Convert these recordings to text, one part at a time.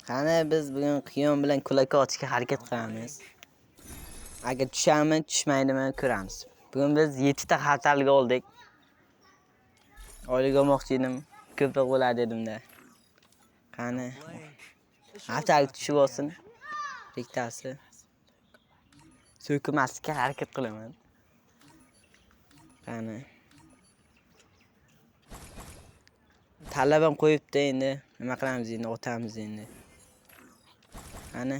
Qani biz bugun Qiyon bilan kulaka otishga harakat qilamiz. Agar tushami, tushmaydimi ko'ramiz. Bugun biz 7 ta xatarlik oldik. Oylik olmoqchi edim, ko'proq bo'ladi dedimda. Qani xatarlik tushib olsin. Bittasi. So'kmaslikka harakat qilaman. Qani talabam qo'yibdi endi. Nima qilamiz endi, otamiz endi. Qani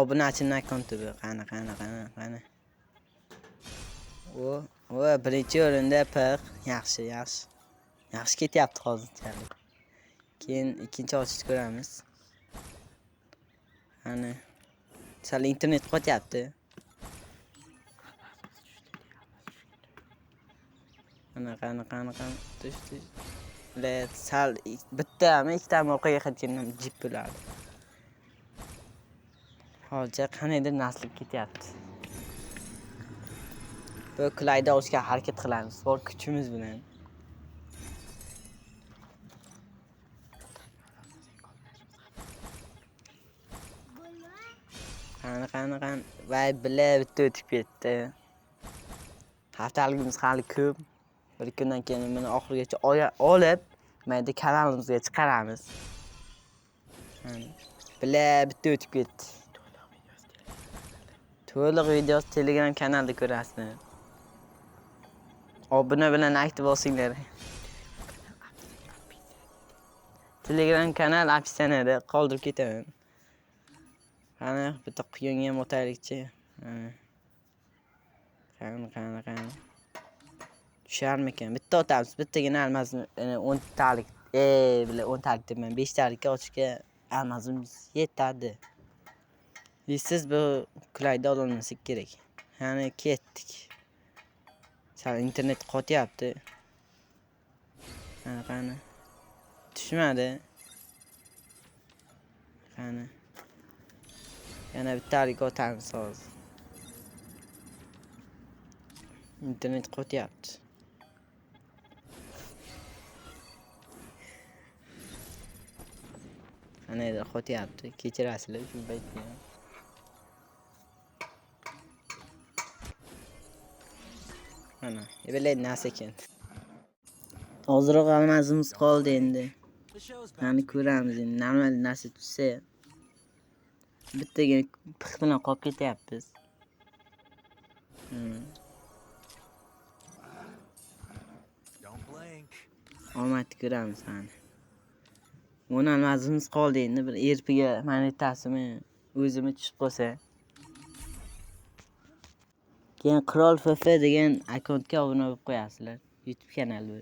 obunachini akkaunti bu. Qani. O birinchi o'rinda piq. Yaxshi. Yaxshi ketyapti hozirchalik. Keyin ikkinchi ochishni ko'ramiz. Qani sal internet qo'tyapti. Qani. Tush. Sal bittami, ikkitami o'qiga qilganim jip bo'ladi. Hozir qanaydir nasl ketyapti. Bu kulayda olishga harakat qilamiz. Bor kuchimiz bilan. Qani. Voy bitta o'tib ketdi. Haftaligimiz hali ko'p. Bir kundan keyin buni oxirigacha olib, mayda kanalimizga chiqaramiz. Bitta o'tib ketdi. To'liq videosi Telegram kanalida ko'rasizlar. Obuna bilan aktiv bo'lsinglar. Telegram kanal opsiyasida qoldirib ketaman. Qani bitta Qiyonga ham o'taylikchi. Qani. Tusharmikan? Bitta otamiz. Bittagina almazni 10 talik. 10 talik debman. 5 talikka ochishga almazimiz yetadi. Siz bu kulayda ololmasak kerak. Qani ketdik. Sal internet qotyapti. Qani. Tushmadi. Qani. Yana bittalik otamiz hozir. İnternet qotyapti. Qanaydir qotyapti. Kechirasizlar shu paytda. Mana, ebilay nas ekan. Hozirroq almazimiz qoldi endi. Qani ko'ramiz endi. Normal narsa tushsa. Bittaga piq bilan qolib ketyapmiz. Omadni ko'ramiz qani. 10 almazimiz qoldi endi. Bir erpiga monetasimi o'zimi tushib qolsa. Keyin Qirol FF degan akkauntga obuna bo'lib qo'yasizlar. YouTube kanali bu.